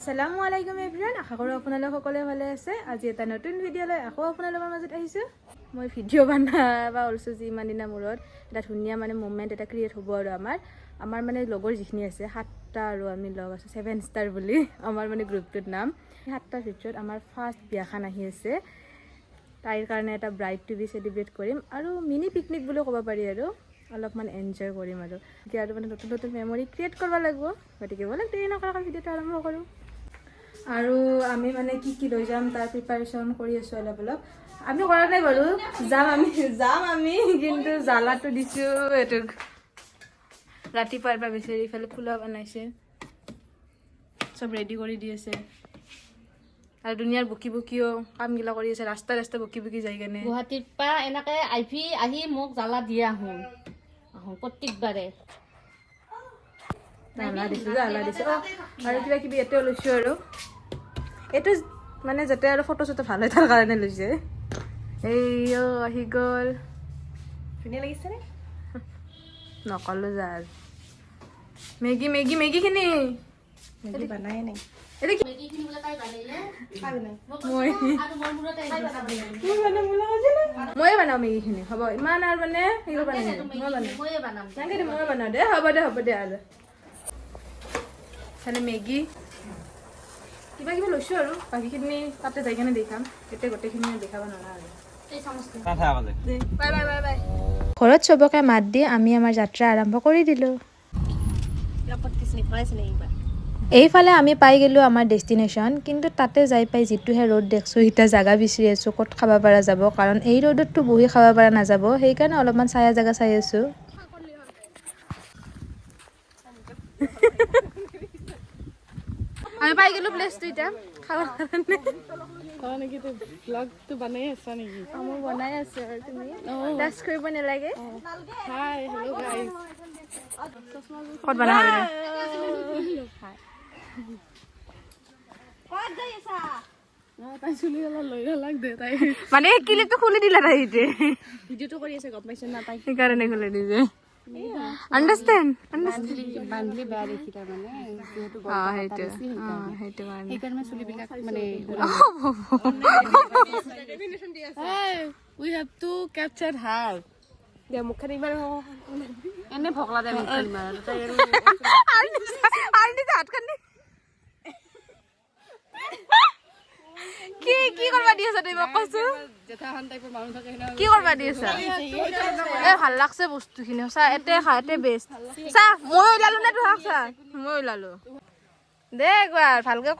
আসসালামু আলাইকুম এভৰিৱান, আশা কৰোঁ আপোনালোক সকলোৱে ভালে আছে। আজি এটা নতুন ভিডিঅ'লৈ আকৌ আপোনালোকৰ মাজত আহিছোঁ। মই ভিডিঅ' বনাবা ওলাইছোঁ যি ইমান দিনৰ মূৰত এটা ধুনীয়া মুভমেণ্ট এটা ক্ৰিয়েট হ'ব আৰু আমাৰ লগৰ যিখিনি আছে 7টা আৰু আমি লগ আছোঁ 7 ষ্টাৰ বুলি আমাৰ গ্ৰুপটোৰ নাম। 7টাৰ ভিতৰত আমাৰ ফাৰ্ষ্ট বিয়াখন আহি আছে। তাইৰ কাৰণে এটা ব্ৰাইড টু বি চেলিব্ৰেট কৰিম আৰু মিনি পিকনিক বুলি ক'ব পাৰি আৰু অলপমান এনজয় কৰিম আৰু এতিয়া আৰু নতুন নতুন মেমৰি ক্ৰিয়েট কৰিব লাগিব। গতিকে ব'লক দেৰি নকৰাকৈ ভিডিঅ'টো আৰম্ভ কৰোঁ। আৰু আমি কি লৈ যাম তাৰ প্ৰিপাৰেশ্যন কৰি আছোঁ অলপ। আমি কৰা নাই বাৰু, যাম আমি কিন্তু জ্বালাটো দিছোঁ এইটোক। ৰাতিপুৱাৰ পৰা বিচাৰি ইফালে পোলাও বনাইছে, চব ৰেডি কৰি দি আছে আৰু দুনিয়াৰ বকিও কামগিলা কৰি আছে। ৰাস্তা বকি যাই কেনে গুৱাহাটীৰ পৰা এনেকে আহি মোক জ্বালা দিয়ে আহোঁ প্ৰত্যেকবাৰে জ্বালা দিছোঁ আৰু কিবা কিবি ইয়াতেও লৈছোঁ আৰু এইটো যাতে আৰু ফটো চটো ভাল হয় তাৰ কাৰণে লৈছে। এই আহি গ'ল, ধুনীয়া লাগিছে নে নকলো যাৰ মেগী খিনি বনাই নাই ময়ে বনাওঁ মেগী খিনি। হ'ব ইমান আৰু মই বনাওঁ দে। হ'ব দে আৰু মেগী কিবা কিবি লৈছোঁ আৰু বাকীখিনি তাতে যাই কেনে দেখাম। এতিয়া গোটেইখিনি দেখাব নোৱাৰা আৰু বাই। ঘৰত চবকে মাত দি আমি আমাৰ যাত্ৰা আৰম্ভ কৰি দিলোঁ। এইফালে আমি পাই গ'লোঁ আমাৰ ডেষ্টিনেশ্যন, কিন্তু তাতে যাই পাই যিটোহে ৰ'দ দেখছোঁ এতিয়া জাগা বিচাৰি আছোঁ ক'ত খাব পৰা যাব, কাৰণ এই ৰ'দততো বহি খাব পৰা নাযাব। সেইকাৰণে অলপমান চায়া জাগা চাই আছোঁ। আমি পাই গ'লোঁ প্লেচটো এতিয়া খাবৰ কাৰণে। ব্লগটো বনাই আছা নেকি? মই বনাই আছোঁ আৰু তুমি টাচ কৰিব নালাগে। Hi hello' guys. ক'ত বনাব তাই চুলি অলপ লৈ লাগ দে তাই ক্লিপটো খুলি দিলা তাই ভিডিঅ'টো কৰি আছে গম পাইছে না তাই সেইকাৰণে খুলি দিছে। আণ্ডাৰষ্টেণ্ড বান্ধলি বেয়া দেখি তাৰমানে যিহেতু সেইকাৰণে চুলিবিলাক উই হেভ টু কেপচাৰ হাৰ দিয়া মুখখন ইমান এনে ভকলা দে মুখখন ইমান কি কৰবা দি আছা তুমি মোক কৈছো? জেঠাখন টাইপৰ মানুহ থাকে না কি কৰবা দি আছা? এ ভাল লাগছে বস্তুখিনি চা, এতে বেষ্ট চা। মই ওলালো নে তোহাক চা? মই ওলালো দে একবাৰ ভালকে